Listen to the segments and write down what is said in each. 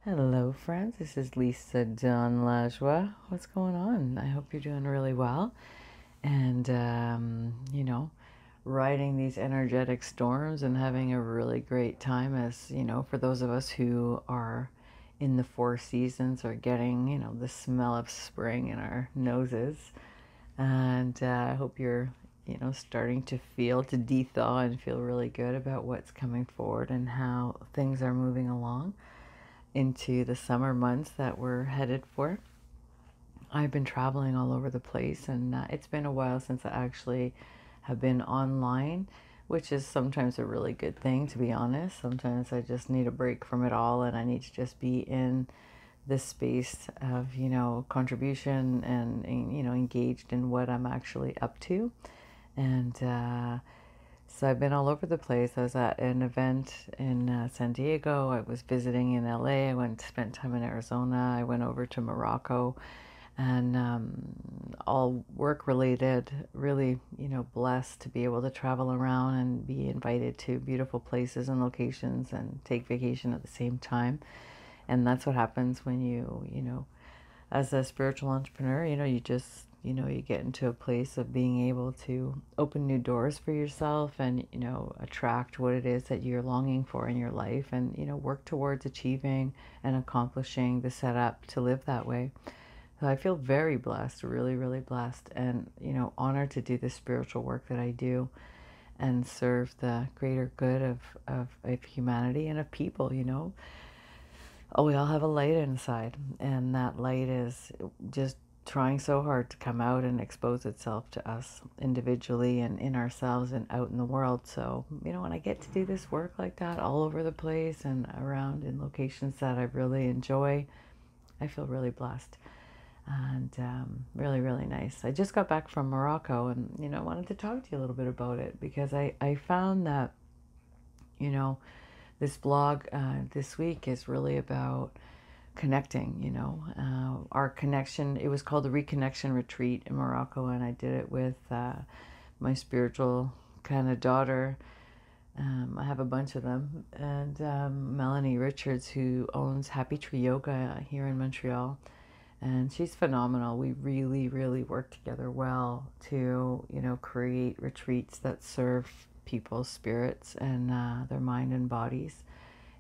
Hello, friends. This is Lisa Don Lajoie. What's going on? I hope you're doing really well. And, riding these energetic storms and having a really great time as, for those of us who are in the four seasons or getting, the smell of spring in our noses. And I hope you're, starting to de-thaw and feel really good about what's coming forward and how things are moving along into the summer months that we're headed for. I've been traveling all over the place, and it's been a while since I actually have been online, which is sometimes a really good thing, to be honest. Sometimes I just need a break from it all, and I need to just be in this space of, contribution and, engaged in what I'm actually up to. And so I've been all over the place. I was at an event in San Diego. I was visiting in L.A. I went spent time in Arizona. I went over to Morocco, and all work related. Really, blessed to be able to travel around and be invited to beautiful places and locations and take vacation at the same time. And that's what happens when as a spiritual entrepreneur, you just, you get into a place of being able to open new doors for yourself and, attract what it is that you're longing for in your life and, work towards achieving and accomplishing the setup to live that way. So I feel very blessed, really, really blessed and, honored to do the spiritual work that I do and serve the greater good of humanity and of people, Oh, we all have a light inside, and that light is just trying so hard to come out and expose itself to us individually and in ourselves and out in the world. So, when I get to do this work like that all over the place and around in locations that I really enjoy, I feel really blessed and really, really nice. I just got back from Morocco and, I wanted to talk to you a little bit about it because I found that, you know, this blog this week is really about connecting, our connection. It was called the Reconnection Retreat in Morocco, and I did it with my spiritual kind of daughter. I have a bunch of them, and Melanie Richards, who owns Happy Tree Yoga here in Montreal, and she's phenomenal. We really, really work together well to, create retreats that serve people's spirits and their mind and bodies.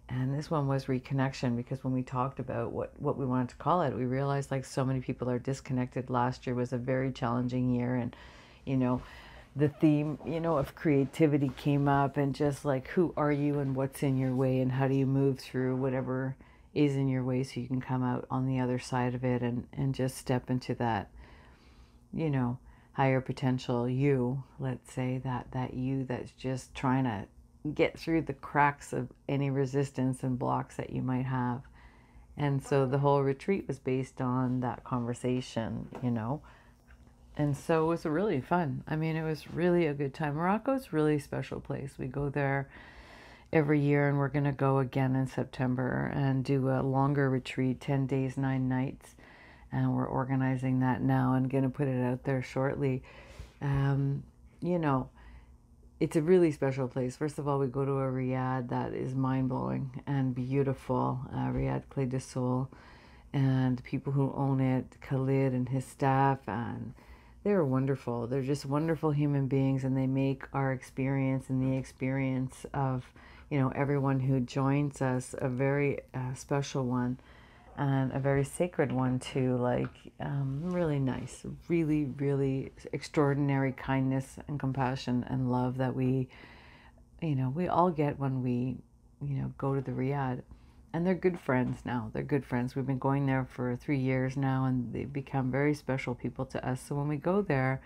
And this one was reconnection because when we talked about what we wanted to call it, we realized like so many people are disconnected. Last year was a very challenging year, and you know, the theme, of creativity came up, and just like who are you and what's in your way and how do you move through whatever is in your way so you can come out on the other side of it and just step into that, higher potential you, let's say that you that's just trying to get through the cracks of any resistance and blocks that you might have. And so the whole retreat was based on that conversation. And so it was really fun. I mean, it was really a good time. Morocco's really a special place. We go there every year, and we're going to go again in September and do a longer retreat, 10 days, 9 nights. And we're organizing that now and going to put it out there shortly. Um, you know, it's a really special place. First of all, we go to a riad that is mind-blowing and beautiful, Riad Clé de Sol, and people who own it, Khalid and his staff, and they're wonderful. They're just wonderful human beings, and they make our experience and the experience of, everyone who joins us a very special one and a very sacred one too. Like really nice, really, really extraordinary kindness and compassion and love that we all get when we, go to the Riad. And they're good friends now. They're good friends. We've been going there for 3 years now, and they've become very special people to us. So when we go there,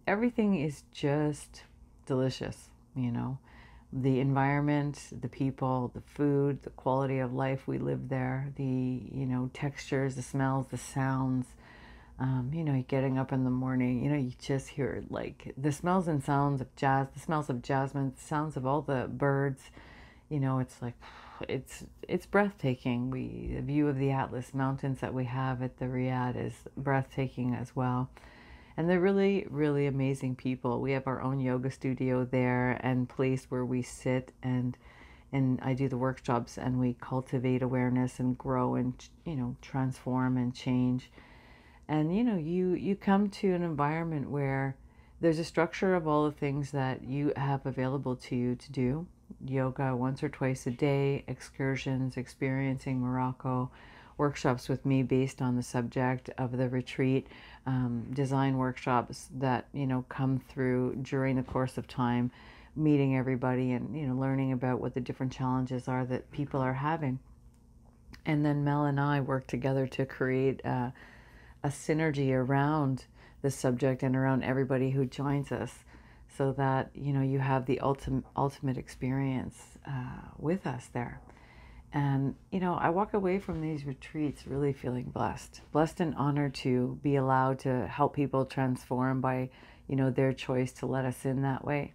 everything is just delicious, the environment, the people, the food, the quality of life we live there, the, textures, the smells, the sounds, getting up in the morning, you just hear like the smells and sounds of jazz, the smells of jasmine, the sounds of all the birds, it's like, it's breathtaking. The view of the Atlas Mountains that we have at the Riad is breathtaking as well. And they're really, really amazing people. We have our own yoga studio there and place where we sit and and I do the workshops, and we cultivate awareness and grow and, transform and change. And, you come to an environment where there's a structure of all the things that you have available to you to do. Yoga once or twice a day, excursions, experiencing Morocco, workshops with me based on the subject of the retreat, design workshops that, come through during the course of time, meeting everybody and, learning about what the different challenges are that people are having. And then Mel and I work together to create a synergy around the subject and around everybody who joins us, so that you have the ultimate experience with us there. And I walk away from these retreats really feeling blessed and honored to be allowed to help people transform by their choice to let us in that way.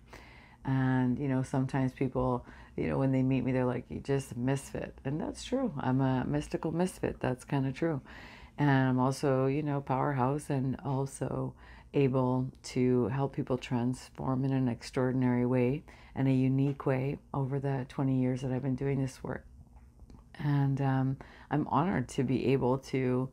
And sometimes people, when they meet me, they're like, "You just a misfit," and that's true. I'm a mystical misfit. That's kind of true. And I'm also, powerhouse, and also able to help people transform in an extraordinary way and a unique way over the 20 years that I've been doing this work. And I'm honored to be able to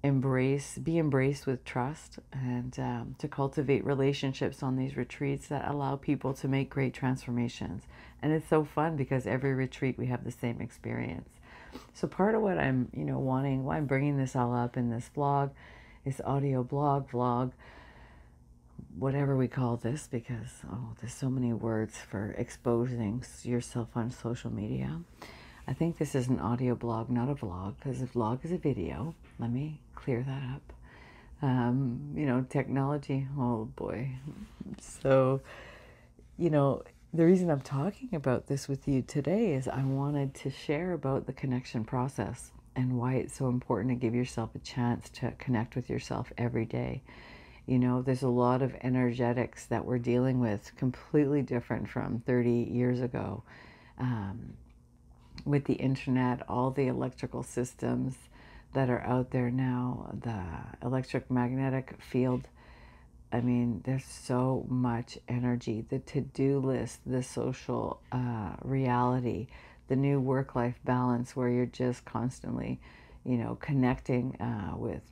be embraced with trust, and to cultivate relationships on these retreats that allow people to make great transformations. And it's so fun because every retreat we have the same experience. So part of what I'm, wanting, why I'm bringing this all up in this vlog, this audio blog, vlog, whatever we call this, because, there's so many words for exposing yourself on social media. I think this is an audio blog, not a vlog, because a vlog is a video. Let me clear that up. Technology, oh boy. So, the reason I'm talking about this with you today is I wanted to share about the connection process and why it's so important to give yourself a chance to connect with yourself every day. There's a lot of energetics that we're dealing with, completely different from 30 years ago. With the internet, all the electrical systems that are out there now, the electromagnetic field, I mean, there's so much energy, the to-do list, the social reality, the new work-life balance where you're just constantly, connecting with,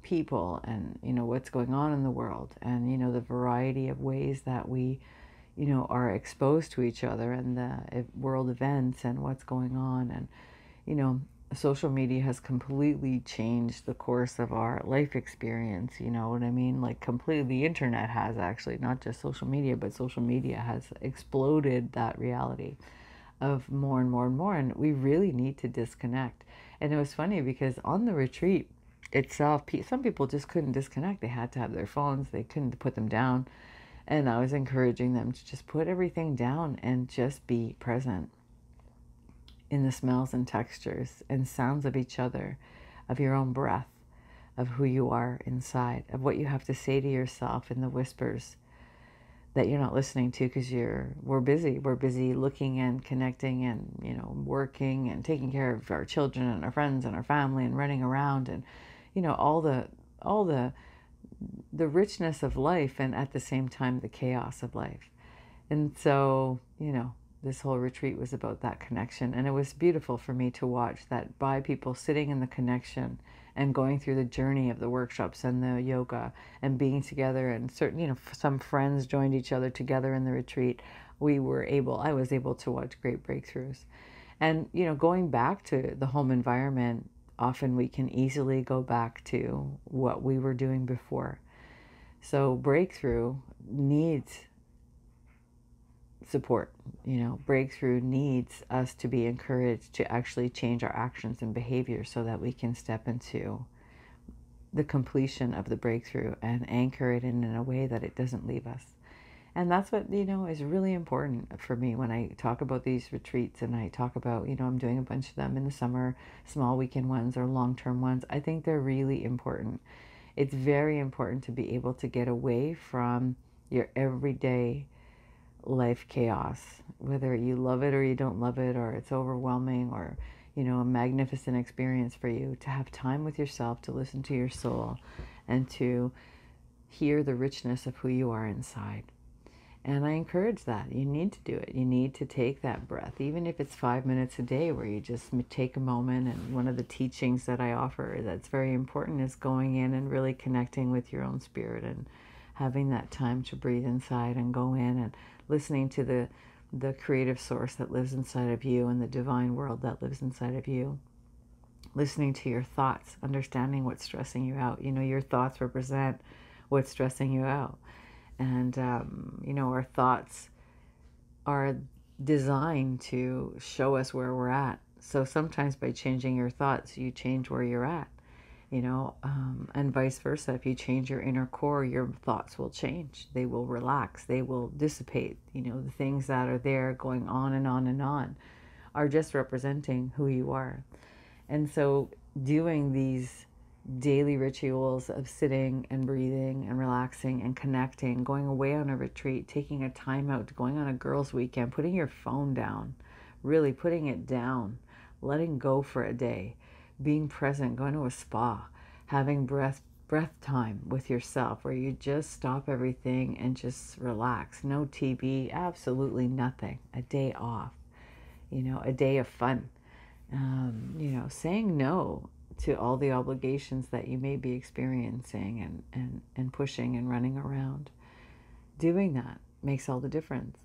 people and, what's going on in the world, and, the variety of ways that we, are exposed to each other, and the world events and what's going on. And, social media has completely changed the course of our life experience, you know what I mean? Like completely, the internet has actually, not just social media, but social media has exploded that reality of more and more and more, and we really need to disconnect. And it was funny because on the retreat itself, some people just couldn't disconnect. They had to have their phones, they couldn't put them down. And I was encouraging them to just put everything down and just be present in the smells and textures and sounds of each other, of your own breath, of who you are inside, of what you have to say to yourself in the whispers that you're not listening to because we're busy looking and connecting and, working and taking care of our children and our friends and our family and running around and, all the richness of life, and at the same time the chaos of life. And so, this whole retreat was about that connection, and it was beautiful for me to watch that, by people sitting in the connection and going through the journey of the workshops and the yoga and being together, and certain, some friends joined each other together in the retreat. I was able to watch great breakthroughs. And, going back to the home environment, often we can easily go back to what we were doing before. So breakthrough needs support. Breakthrough needs us to be encouraged to actually change our actions and behavior so that we can step into the completion of the breakthrough and anchor it in a way that it doesn't leave us. And that's what, is really important for me when I talk about these retreats, and I talk about, I'm doing a bunch of them in the summer, small weekend ones or long-term ones. I think they're really important. It's very important to be able to get away from your everyday life chaos, whether you love it or you don't love it, or it's overwhelming, or, a magnificent experience for you, to have time with yourself, to listen to your soul, and to hear the richness of who you are inside. And I encourage that. You need to do it. You need to take that breath, even if it's 5 minutes a day where you just take a moment. And one of the teachings that I offer that's very important is going in and really connecting with your own spirit and having that time to breathe inside and go in and listening to the creative source that lives inside of you and the divine world that lives inside of you. Listening to your thoughts, understanding what's stressing you out. Your thoughts represent what's stressing you out. And, our thoughts are designed to show us where we're at. So sometimes by changing your thoughts, you change where you're at, and vice versa. If you change your inner core, your thoughts will change. They will relax. They will dissipate. The things that are there going on and on and on are just representing who you are. And so doing these daily rituals of sitting and breathing and relaxing and connecting, going away on a retreat, taking a time out, going on a girls' weekend, putting your phone down, really putting it down, letting go for a day, being present, going to a spa, having breath time with yourself where you just stop everything and just relax. No TV, absolutely nothing. A day off, a day of fun. Saying no to all the obligations that you may be experiencing and pushing and running around. Doing that makes all the difference,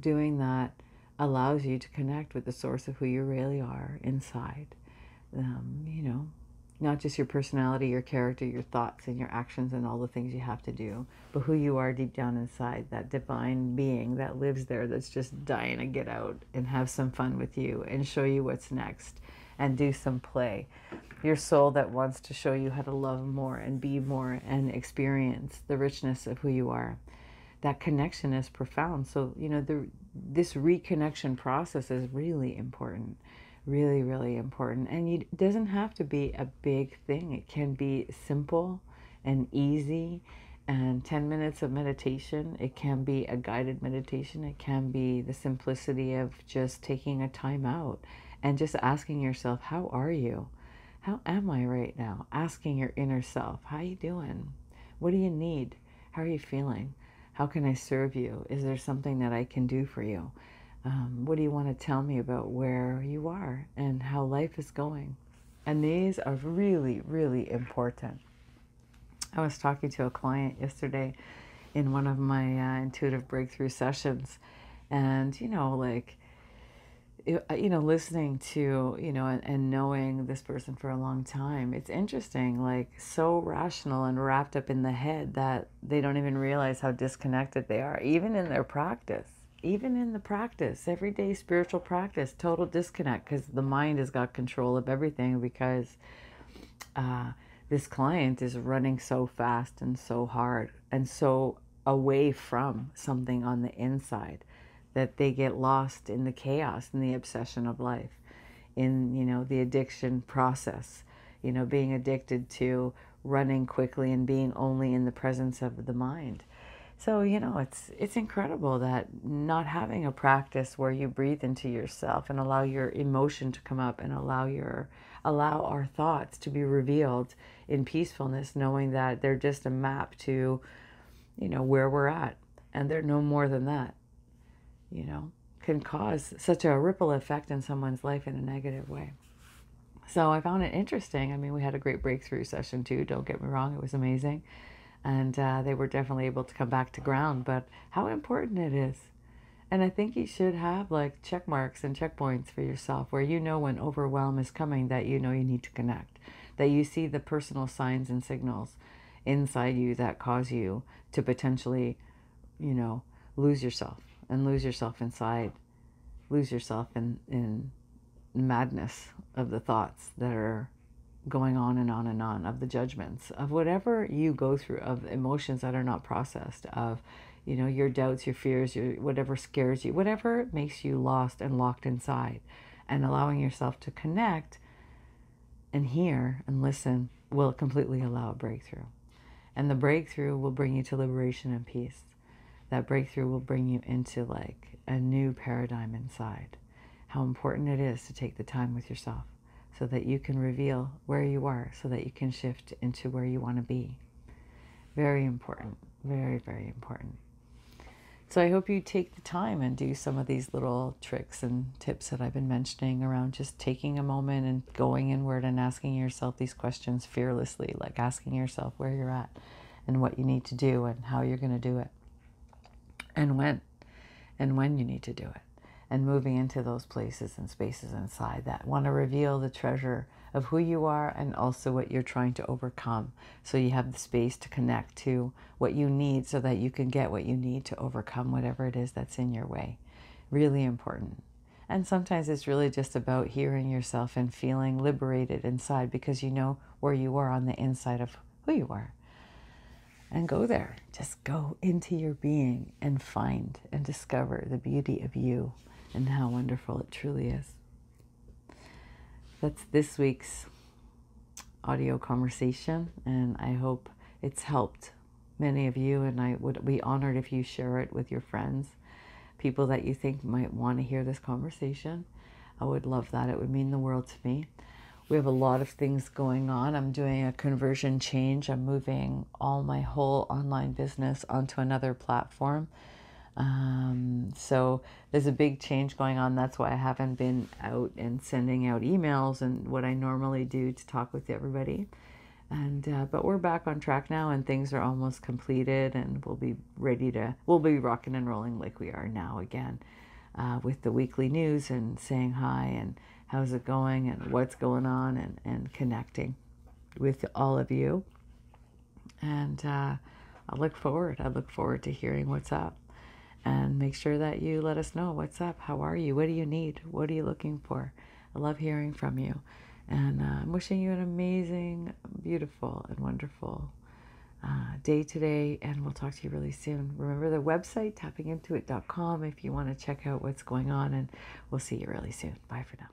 Doing that allows you to connect with the source of who you really are inside. Not just your personality, your character, your thoughts, and your actions and all the things you have to do, but who you are deep down inside, that divine being that lives there that's just dying to get out and have some fun with you and show you what's next and do some play. Your soul that wants to show you how to love more and be more and experience the richness of who you are. That connection is profound. So, this reconnection process is really important. Really, really important. And it doesn't have to be a big thing. It can be simple and easy and 10 minutes of meditation. It can be a guided meditation. It can be the simplicity of just taking a time out and just asking yourself, how are you? How am I right now? Asking your inner self, how are you doing? What do you need? How are you feeling? How can I serve you? Is there something that I can do for you? What do you want to tell me about where you are and how life is going? And these are really, really important. I was talking to a client yesterday in one of my intuitive breakthrough sessions, and listening to and knowing this person for a long time, it's interesting, so rational and wrapped up in the head that they don't even realize how disconnected they are, even in their practice. Even in the practice, everyday spiritual practice, total disconnect, because the mind has got control of everything, because this client is running so fast and so hard and so away from something on the inside that they get lost in the chaos and the obsession of life, in the addiction process, being addicted to running quickly and being only in the presence of the mind. So, it's incredible that not having a practice where you breathe into yourself and allow your emotion to come up and allow our thoughts to be revealed in peacefulness, knowing that they're just a map to, where we're at, and they're no more than that, can cause such a ripple effect in someone's life in a negative way. So I found it interesting. I mean, we had a great breakthrough session too, don't get me wrong, it was amazing. And they were definitely able to come back to ground, but how important it is. And I think you should have check marks and checkpoints for yourself where when overwhelm is coming, that you need to connect, that you see the personal signs and signals inside you that cause you to potentially, lose yourself inside, lose yourself in madness of the thoughts that are going on and on and on, of the judgments, of whatever you go through, of emotions that are not processed, of your doubts, your fears, your whatever scares you, whatever makes you lost and locked inside, and allowing yourself to connect and hear and listen will completely allow a breakthrough. And the breakthrough will bring you to liberation and peace. That breakthrough will bring you into a new paradigm inside. How important it is to take the time with yourself, so that you can reveal where you are, so that you can shift into where you want to be. Very important. Very, very important. So I hope you take the time and do some of these little tricks and tips that I've been mentioning around just taking a moment and going inward and asking yourself these questions fearlessly, like asking yourself where you're at and what you need to do and how you're going to do it and when you need to do it, and moving into those places and spaces inside that want to reveal the treasure of who you are and also what you're trying to overcome, so you have the space to connect to what you need so that you can get what you need to overcome whatever it is that's in your way. Really important. And sometimes it's really just about hearing yourself and feeling liberated inside because you know where you are on the inside of who you are. And go there. Just go into your being and find and discover the beauty of you and how wonderful it truly is. That's this week's audio conversation, and I hope it's helped many of you, and I would be honored if you share it with your friends, people that you think might want to hear this conversation. I would love that. It would mean the world to me. We have a lot of things going on. I'm doing a conversion change. I'm moving all my whole online business onto another platform. So there's a big change going on. That's why I haven't been out and sending out emails and what I normally do to talk with everybody. And but we're back on track now, and things are almost completed, and we'll be rocking and rolling like we are now again, with the weekly news and saying hi and how's it going and what's going on, and connecting with all of you. And I look forward to hearing what's up. And make sure that you let us know what's up. How are you? What do you need? What are you looking for? I love hearing from you. And I'm wishing you an amazing, beautiful, and wonderful day today. And we'll talk to you really soon. Remember the website, tappingintoit.com, if you want to check out what's going on. And we'll see you really soon. Bye for now.